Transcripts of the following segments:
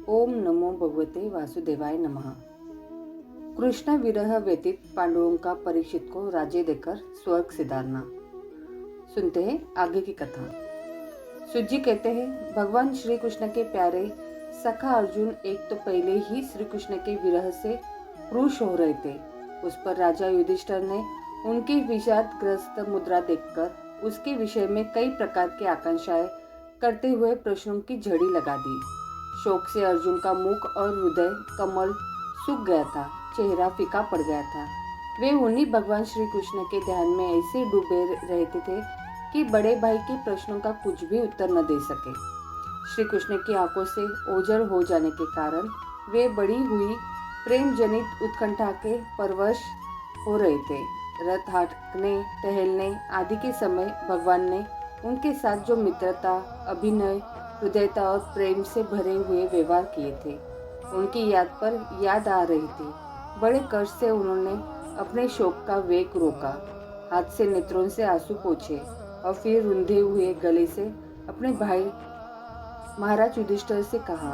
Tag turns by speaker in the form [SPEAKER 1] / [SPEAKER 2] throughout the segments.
[SPEAKER 1] ओम नमो भगवते वासुदेवाय नमः। कृष्ण विरह व्यतीत पांडवों का परीक्षित को राज्य देकर स्वर्ग सिधारना। सुनते हैं आगे की कथा। सुजी कहते हैं, भगवान श्री कृष्ण के प्यारे सखा अर्जुन एक तो पहले ही श्री कृष्ण के विरह से रुष्ट हो रहे थे। उस पर राजा युधिष्ठिर ने उनकी विषादग्रस्त मुद्रा देखकर उसके विषय में कई प्रकार की आकांक्षाएं करते हुए प्रश्नों की झड़ी लगा दी। शोक से अर्जुन का मुख और हृदय कमल सूख गया था, चेहरा फीका पड़ गया था। वे उन्हीं भगवान श्री कृष्ण के ध्यान में ऐसे डूबे रहते थे कि बड़े भाई के प्रश्नों का कुछ भी उत्तर न दे सके। श्री कृष्ण की आंखों से ओझल हो जाने के कारण वे बड़ी हुई प्रेम जनित उत्कंठा के परवश हो रहे थे। रथ हाँकने, टहलने आदि के समय भगवान ने उनके साथ जो मित्रता, अभिनय, हृदयता और प्रेम से भरे हुए व्यवहार किए थे, उनकी याद पर याद आ रही थी। बड़े कष्ट से उन्होंने अपने शोक का वेग रोका, हाथ से नेत्रों से आंसू पोंछे और फिर रुंधे हुए गले से अपने भाई महाराज युधिष्ठिर से कहा।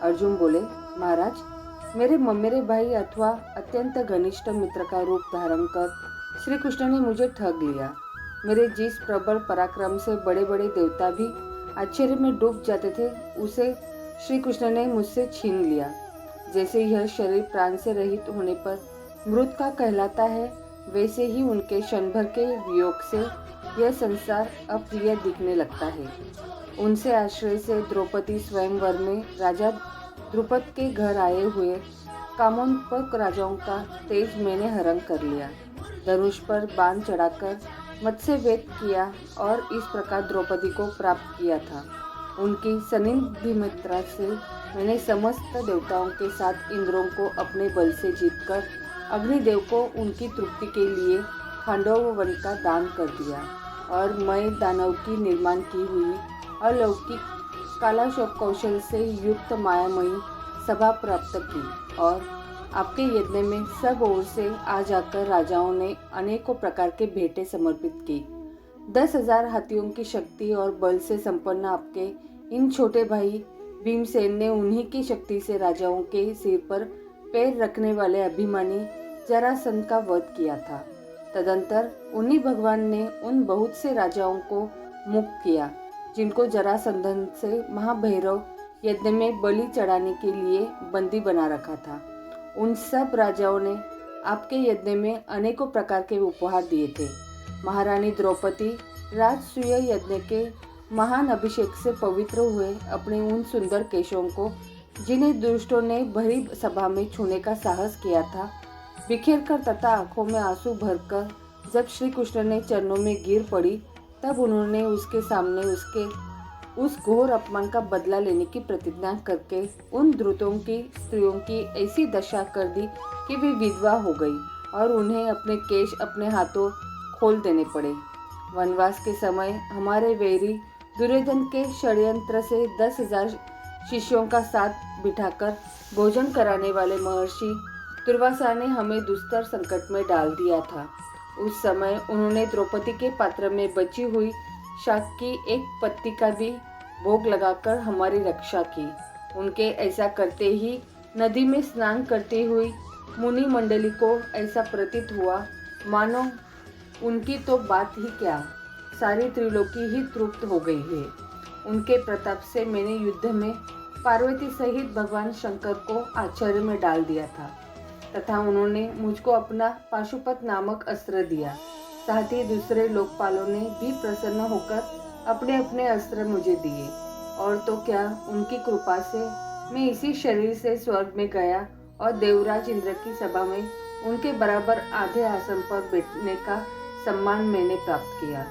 [SPEAKER 1] अर्जुन बोले, महाराज, मेरे भाई अथवा अत्यंत घनिष्ठ मित्र का रूप धारण कर श्री कृष्ण ने मुझे ठग लिया। मेरे जिस प्रबल पराक्रम से बड़े बड़े देवता भी आश्चर्य में डूब जाते थे, उसे श्री कृष्ण ने मुझसे छीन लिया। जैसे यह शरीर प्राण से रहित होने पर मृत का कहलाता है, वैसे ही उनके क्षण भर के वियोग से यह संसार अप्रिय दिखने लगता है। उनसे आश्रय से द्रौपदी स्वयंवर में राजा द्रुपद के घर आए हुए कामोन्मत्त राजाओं का तेज मैंने हरण कर लिया। धनुष पर बाण चढ़ाकर मत्स्य वेद किया और इस प्रकार द्रौपदी को प्राप्त किया था। उनकी सनिधिमित्रा से मैंने समस्त देवताओं के साथ इंद्रों को अपने बल से जीतकर अग्निदेव को उनकी तृप्ति के लिए खांडव वन का दान कर दिया और मैं दानव की निर्माण की हुई अलौकिक कलाशोक कौशल से युक्त मायामयी सभा प्राप्त की और आपके यज्ञ में सब ओर से आ जाकर राजाओं ने अनेकों प्रकार के भेंटें समर्पित की। 10,000 हाथियों की शक्ति और बल से संपन्न आपके इन छोटे भाई भीमसेन ने उन्हीं की शक्ति से राजाओं के सिर पर पैर रखने वाले अभिमानी जरासंध का वध किया था। तदंतर उन्हीं भगवान ने उन बहुत से राजाओं को मुक्त किया जिनको जरासंधन से महाभैरव यज्ञ में बलि चढ़ाने के लिए बंदी बना रखा था। उन सब राजाओं ने आपके यज्ञ में अनेकों प्रकार के उपहार दिए थे। महारानी द्रौपदी राजसूय यज्ञ के महान अभिषेक से पवित्र हुए अपने उन सुंदर केशों को, जिन्हें दुष्टों ने भरी सभा में छूने का साहस किया था, बिखेर कर तथा आंखों में आंसू भरकर जब श्री कृष्ण ने चरणों में गिर पड़ी, तब उन्होंने उसके सामने उसके उस घोर अपमान का बदला लेने की प्रतिज्ञा करके उन द्रुतों की स्त्रियों की ऐसी दशा कर दी कि वे विधवा हो गई और उन्हें अपने केश अपने हाथों खोल देने पड़े। वनवास के समय हमारे वैरी दुर्योधन के षड्यंत्र से 10,000 शिष्यों का साथ बिठाकर भोजन कराने वाले महर्षि दुर्वासा ने हमें दुस्तर संकट में डाल दिया था। उस समय उन्होंने द्रौपदी के पात्र में बची हुई शाक की एक पत्ती का भी भोग लगाकर हमारी रक्षा की। उनके ऐसा करते ही नदी में स्नान करती हुई मुनि मंडली को ऐसा प्रतीत हुआ मानो उनकी तो बात ही क्या, सारी त्रिलोकी ही तृप्त हो गई है। उनके प्रताप से मैंने युद्ध में पार्वती सहित भगवान शंकर को आश्चर्य में डाल दिया था तथा उन्होंने मुझको अपना पाशुपत नामक अस्त्र दिया। साथ ही दूसरे लोकपालों ने भी प्रसन्न होकर अपने अपने अस्त्र मुझे दिए। और तो क्या, उनकी कृपा से मैं इसी शरीर से स्वर्ग में गया और देवराज इंद्र की सभा में उनके बराबर आधे आसन पर बैठने का सम्मान मैंने प्राप्त किया।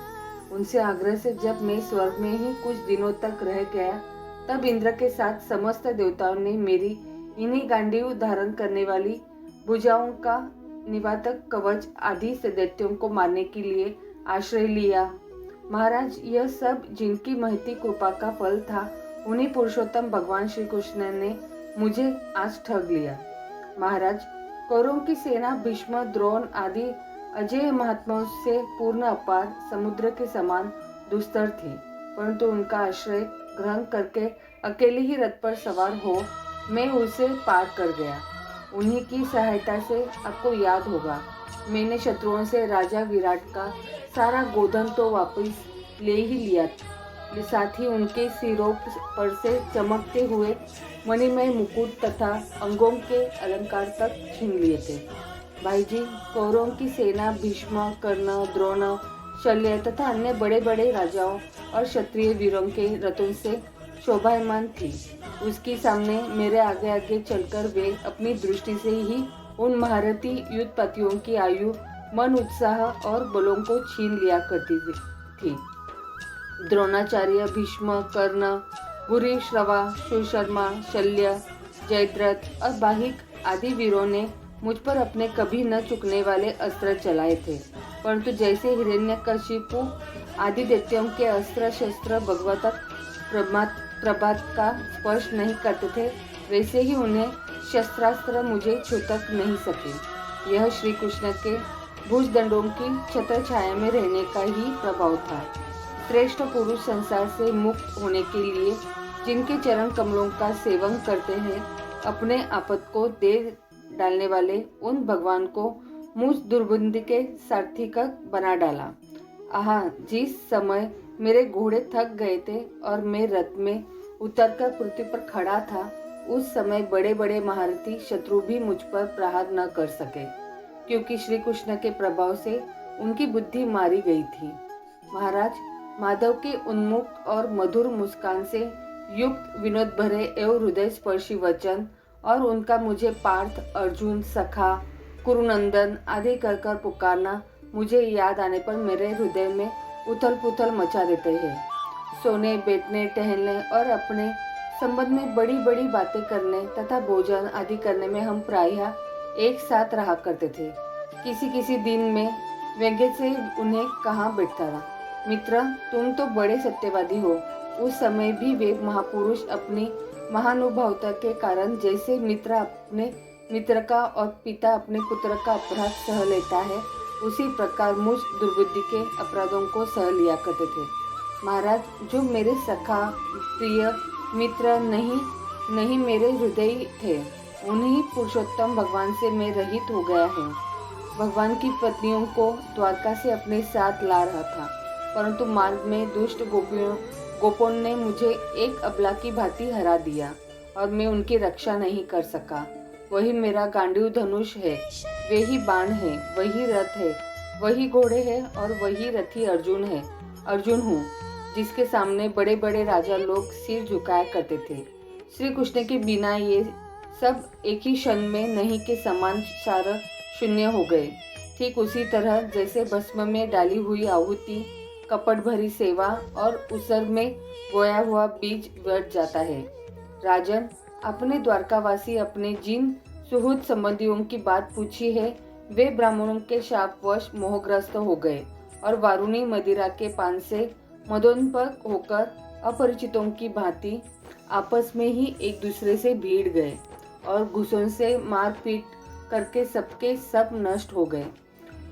[SPEAKER 1] उनसे आग्रह से जब मैं स्वर्ग में ही कुछ दिनों तक रह गया, तब इंद्र के साथ समस्त देवताओं ने मेरी इन्हीं गांडीव धारण करने वाली भुजाओं का निवातक कवच आदि दैत्यों को मारने के लिए आश्रय लिया। महाराज, यह सब जिनकी महती कृपा का फल था, उन्हीं पुरुषोत्तम भगवान श्री कृष्ण ने मुझे आज ठग लिया। महाराज, कौरवों की सेना भीष्म, द्रोण आदि अजय महात्माओं से पूर्ण अपार समुद्र के समान दुस्तर थी, परंतु उनका आश्रय ग्रहण करके अकेले ही रथ पर सवार हो मैं उसे पार कर गया। उन्हीं की सहायता से आपको याद होगा, मैंने शत्रुओं से राजा विराट का सारा गोधन तो वापस ले ही लिया, साथ ही उनके सिरों पर से चमकते हुए मणिमय मुकुट तथा अंगों के अलंकार तक छीन लिए थे। भाई जी, कौरवों की सेना भीष्म, कर्ण, द्रोण, शल्य तथा अन्य बड़े बड़े राजाओं और क्षत्रिय वीरों के रथों से शोभायमान थी। उसके सामने मेरे आगे आगे चलकर वे अपनी दृष्टि से ही उन महारथी युद्धपतियों की आयु, मन, उत्साह और बलों को छीन लिया करती थी। द्रोणाचार्य, भीष्म, कर्ण, भूरिश्रवा, सुशर्मा, शल्य, जयद्रथ और बाहिक आदि वीरों ने मुझ पर अपने कभी न चुकने वाले अस्त्र चलाए थे, परंतु जैसे हिरण्यकशिपु आदि दैत्यों के अस्त्र शस्त्र भगवत प्रभात का स्पर्श नहीं करते थे, वैसे ही उन्हें शस्त्रास्त्र मुझे छू तक नहीं सके। यह श्री कृष्ण के भुजदंडों की छत्र छाया में रहने का ही प्रभाव था। श्रेष्ठ पुरुष संसार से मुक्त होने के लिए जिनके चरण कमलों का सेवन करते हैं, अपने आपत को दे डालने वाले उन भगवान को मुझ दुर्बुद्धि के सारथी का बना डाला। आहा, जिस समय मेरे घोड़े थक गए थे और मैं रथ में उतरकर पृथ्वी पर खड़ा था, उस समय बड़े बड़े महारथी शत्रु भी मुझ पर प्रहार न कर सके, क्योंकि श्री कृष्ण के प्रभाव से उनकी बुद्धि मारी गई थी। महाराज, माधव के उन्मुख और मधुर मुस्कान से युक्त विनोद भरे एवं हृदय स्पर्शी वचन और उनका मुझे पार्थ, अर्जुन, सखा, कुरुनंदन आदि कर पुकारना मुझे याद आने पर मेरे हृदय में उथल पुथल मचा देते हैं। सोने, बैठने, टहलने और अपने संबंध में बड़ी बड़ी बातें करने तथा भोजन आदि करने में हम प्रायः एक साथ रहा करते थे। किसी किसी दिन में व्यंग्य से उन्हें कहाँ बैठता था, मित्र, तुम तो बड़े सत्यवादी हो। उस समय भी वे महापुरुष अपनी महानुभावता के कारण जैसे मित्र अपने मित्र का और पिता अपने पुत्र का अपराध सह लेता है, उसी प्रकार मुझ दुर्बुद्धि के अपराधों को सह लिया करते थे। महाराज, जो मेरे सखा, प्रिय मित्र नहीं मेरे हृदय थे, उन्हीं पुरुषोत्तम भगवान से मैं रहित हो गया है। भगवान की पत्नियों को द्वारका से अपने साथ ला रहा था, परंतु मार्ग में दुष्ट गोपों ने मुझे एक अबला की भांति हरा दिया और मैं उनकी रक्षा नहीं कर सका। वही मेरा गांडीव धनुष है, वे ही बाण है, वही रथ है, वही घोड़े है और वही रथी अर्जुन हूँ, जिसके सामने बड़े बड़े राजा लोग सिर झुकाया करते थे। श्री कृष्ण के बिना ये सब एक ही क्षण में नहीं के समान सार शून्य हो गए। ठीक उसी तरह जैसे भस्म में डाली हुई आहुति, कपट भरी सेवा और उसर में बोया हुआ बीज व्यर्थ जाता है। राजन, अपने द्वारकावासी अपने जिन सुहृद संबंधियों की बात पूछी है, वे ब्राह्मणों के शापवश मोहग्रस्त हो गए और वारुणी मदिरा के पान से मदोन्मत्त होकर अपरिचितों की भांति आपस में ही एक दूसरे से भीड़ गए और घुसों से मारपीट करके सबके सब नष्ट हो गए।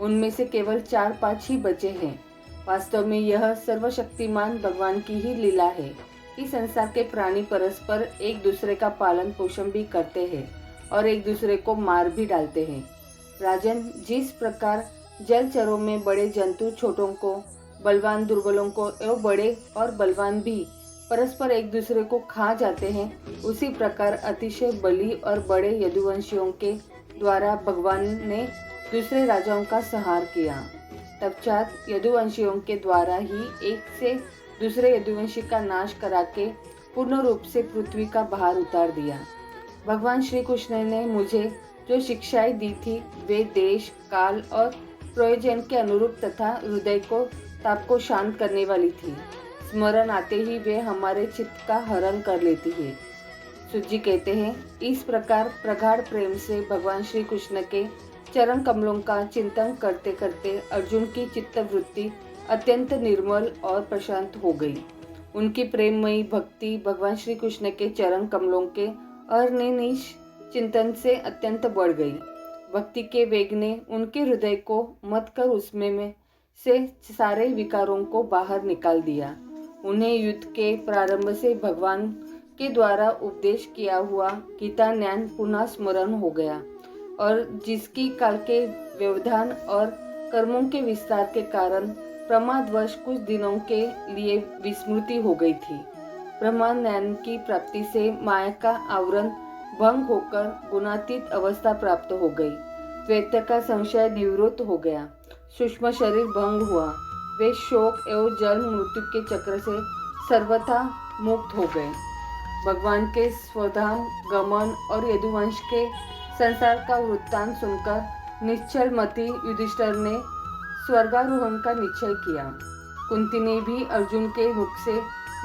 [SPEAKER 1] उनमें से केवल 4-5 ही बचे हैं। वास्तव में यह सर्वशक्तिमान भगवान की ही लीला है कि संसार के प्राणी परस्पर एक दूसरे का पालन पोषण भी करते हैं और एक दूसरे को मार भी डालते हैं। राजन, जिस प्रकार जलचरों में बड़े जंतु छोटों को, बलवान दुर्बलों को एवं बड़े और बलवान भी परस्पर एक दूसरे को खा जाते हैं, उसी प्रकार अतिशय बली और बड़े यदुवंशियों के द्वारा भगवान ने दूसरे राजाओं का संहार किया। तत्पश्चात यदुवंशियों के द्वारा ही एक से दूसरे यदुवंशी का नाश करा के पूर्ण रूप से पृथ्वी का भार उतार दिया। भगवान श्री कृष्ण ने मुझे जो शिक्षाएं दी थी, वे देश, काल और प्रयोजन के अनुरूप तथा हृदय को ताप को शांत करने वाली थी। स्मरण आते ही वे हमारे चित्त का हरण कर लेती है। सुजी कहते हैं, इस प्रकार प्रगाढ़ प्रेम से भगवान श्री कृष्ण के चरण कमलों का चिंतन करते करते अर्जुन की चित्तवृत्ति अत्यंत निर्मल और प्रशांत हो गई। उनकी प्रेममयी भक्ति भगवान श्री कृष्ण के चरण कमलों के अनिर्निश चिंतन से अत्यंत बढ़ गई। भक्ति के वेग ने उनके हृदय को मत कर उसमें से सारे विकारों को बाहर निकाल दिया। उन्हें युद्ध के प्रारंभ से भगवान के द्वारा उपदेश किया हुआ गीता ज्ञान पुनः स्मरण हो गया और जिसकी काल के व्यवधान और कर्मों के विस्तार के कारण प्रमादवश कुछ दिनों के लिए विस्मृति हो गई थी। ब्रह्म ज्ञान की प्राप्ति से माया का आवरण भंग होकर गुणातीत अवस्था प्राप्त हो गई। द्वैत का संशय निवृत्त हो गया। सूक्ष्म शरीर भंग हुआ। वे शोक एवं जन्म मृत्यु के चक्र से सर्वथा मुक्त हो गए। भगवान के स्वधाम गमन और यदुवंश के संसार का वृत्तांत सुनकर निश्चल मति युधिष्ठिर ने स्वर्गारोहण का निश्चय किया। कुंती ने भी अर्जुन के मुख से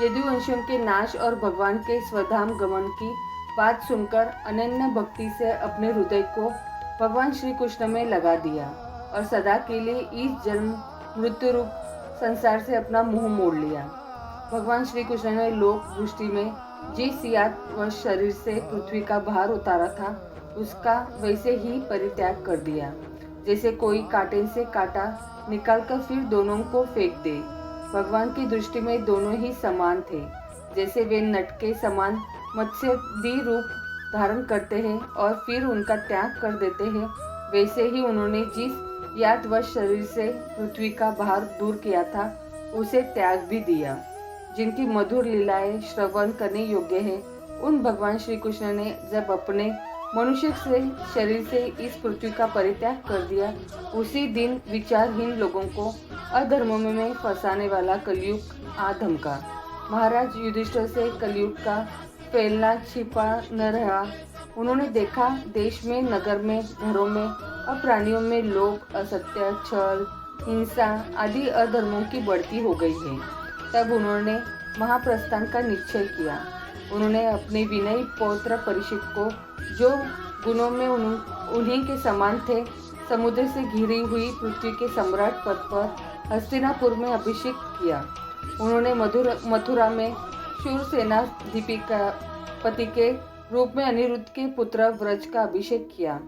[SPEAKER 1] यदुवंशियों के नाश और भगवान के स्वधाम गमन की बात सुनकर अनन्य भक्ति से अपने हृदय को भगवान श्री कृष्ण में लगा दिया और सदा के लिए इस जन्म मृत्यु रूप संसार से अपना मुंह मोड़ लिया। भगवान श्री कृष्ण ने लोक दृष्टि में जिस यात व शरीर से पृथ्वी का भार उतारा था उसका वैसे ही परित्याग कर दिया, जैसे कोई कांटे से कांटा निकालकर फिर दोनों को फेंक दे। भगवान की दृष्टि में दोनों ही समान थे। जैसे वे नट के समान मत्स्यदी रूप धारण करते हैं और फिर उनका त्याग कर देते हैं, वैसे ही उन्होंने जिस यादवश शरीर से पृथ्वी का भार दूर किया था उसे त्याग भी दिया। जिनकी मधुर लीलाएं श्रवण करने योग्य है, उन भगवान श्री कृष्ण ने जब अपने मनुष्य से शरीर से इस पृथ्वी का परित्याग कर दिया, उसी दिन विचारहीन लोगों को अधर्म में फंसाने वाला कलयुग आ धमका। महाराज युधिष्ठिर से कलयुग का फैलना छिपा न रहा। उन्होंने देखा देश में, नगर में, घरों में और प्राणियों में लोभ, असत्य, छल, हिंसा आदि अधर्मों की बढ़ती हो गई है। तब उन्होंने महाप्रस्थान का निश्चय किया। उन्होंने अपने विनयी पौत्र परीक्षित को, जो गुणों में उन्हीं के समान थे, समुद्र से घिरी हुई पृथ्वी के सम्राट पद पर हस्तिनापुर में अभिषेक किया। उन्होंने मथुरा में शूरसेना पति के रूप में अनिरुद्ध के पुत्र व्रज का अभिषेक किया।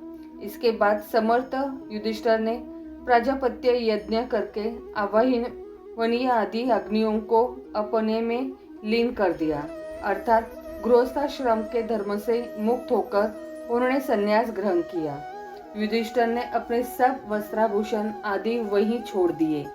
[SPEAKER 1] इसके बाद समर्थ युधिष्ठिर ने प्राजापत्य यज्ञ करके आवाहनीय आदि अग्नियों को अपने में लीन कर दिया, अर्थात गृहस्थाश्रम के धर्म से मुक्त होकर उन्होंने संन्यास ग्रहण किया। युधिष्ठिर ने अपने सब वस्त्राभूषण आदि वहीं छोड़ दिए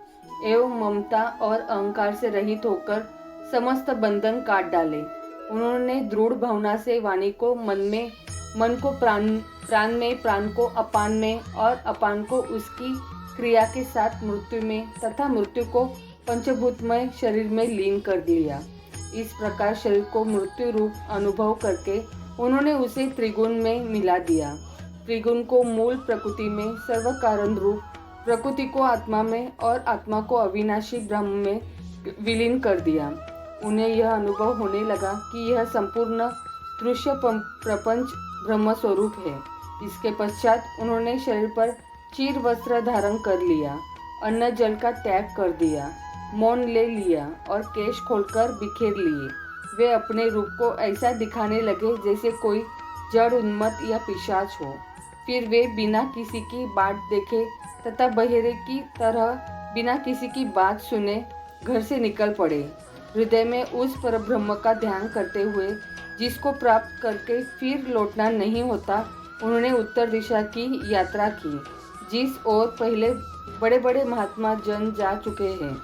[SPEAKER 1] एवं ममता और अहंकार से रहित होकर समस्त बंधन काट डाले। उन्होंने दृढ़ भावना से वाणी को मन को प्राण में, प्राण को अपान में और अपान को उसकी क्रिया के साथ मृत्यु में तथा मृत्यु को पंचभूतमय शरीर में लीन कर दिया। इस प्रकार शरीर को मृत्यु रूप अनुभव करके उन्होंने उसे त्रिगुण में मिला दिया। त्रिगुण को मूल प्रकृति में, सर्व कारण रूप प्रकृति को आत्मा में और आत्मा को अविनाशी ब्रह्म में विलीन कर दिया। उन्हें यह अनुभव होने लगा कि यह संपूर्ण दृश्य प्रपंच ब्रह्म स्वरूप है। इसके पश्चात उन्होंने शरीर पर चीर वस्त्र धारण कर लिया, अन्न जल का त्याग कर दिया, मौन ले लिया और केश खोलकर बिखेर लिए। वे अपने रूप को ऐसा दिखाने लगे जैसे कोई जड़ उन्मत्त या पिशाच हो। फिर वे बिना किसी की बात देखे तथा बहेरे की तरह बिना किसी की बात सुने घर से निकल पड़े। हृदय में उस परब्रह्म का ध्यान करते हुए, जिसको प्राप्त करके फिर लौटना नहीं होता, उन्होंने उत्तर दिशा की यात्रा की, जिस ओर पहले बड़े बड़े महात्मा जन जा चुके हैं।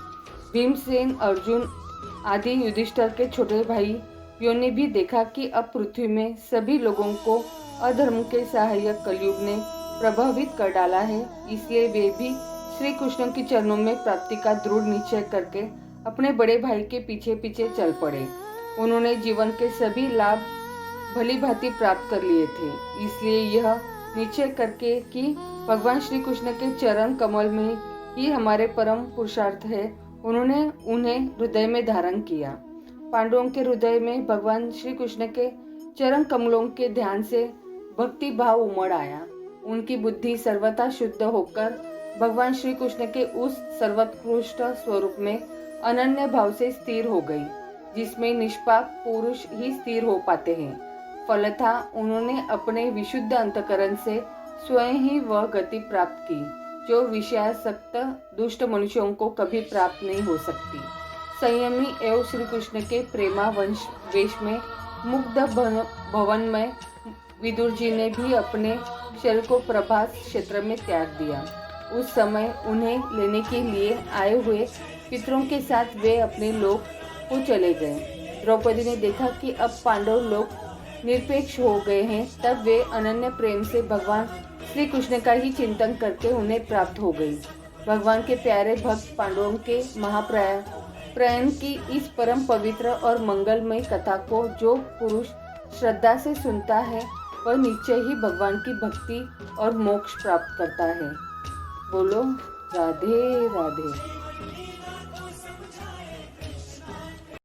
[SPEAKER 1] भीमसेन, अर्जुन आदि युधिष्ठिर के छोटे भाइयों ने भी देखा कि अब पृथ्वी में सभी लोगों को अधर्म के सहायक कलयुग ने प्रभावित कर डाला है। इसलिए वे भी श्री कृष्ण के चरणों में प्राप्ति का दृढ़ निश्चय करके अपने बड़े भाई के पीछे पीछे चल पड़े। उन्होंने जीवन के सभी लाभ भली भांति प्राप्त कर लिए थे। इसलिए यह निश्चय करके कि भगवान श्री कृष्ण के चरण कमल में ही हमारे परम पुरुषार्थ है, उन्होंने उन्हें हृदय में धारण किया। पांडवों के हृदय में भगवान श्री कृष्ण के चरण कमलों के ध्यान से भक्ति भाव उमड़ आया। उनकी बुद्धि सर्वथा शुद्ध होकर भगवान श्री कृष्ण के उस सर्वोत्कृष्ट स्वरूप में अनन्य भाव से स्थिर हो गई, जिसमें निष्पाप पुरुष ही स्थिर हो पाते हैं। फलतः उन्होंने अपने विशुद्ध अंतकरण से स्वयं ही वह गति प्राप्त की जो विषयासक्त दुष्ट मनुष्यों को कभी प्राप्त नहीं हो सकती। संयमी एवं श्री कृष्ण के प्रेमा वेश में मुग्ध भवन में विदुर जी ने भी अपने शरीर को प्रभास क्षेत्र में त्याग दिया। उस समय उन्हें लेने के लिए आए हुए पितरों के साथ वे अपने लोक को चले गए। द्रौपदी ने देखा कि अब पांडव लोग निरपेक्ष हो गए हैं, तब वे अनन्य प्रेम से भगवान श्री कृष्ण का ही चिंतन करके उन्हें प्राप्त हो गई। भगवान के प्यारे भक्त पांडवों के महाप्रयाण की इस परम पवित्र और मंगलमय कथा को जो पुरुष श्रद्धा से सुनता है वह निश्चय ही भगवान की भक्ति और मोक्ष प्राप्त करता है। बोलो राधे राधे।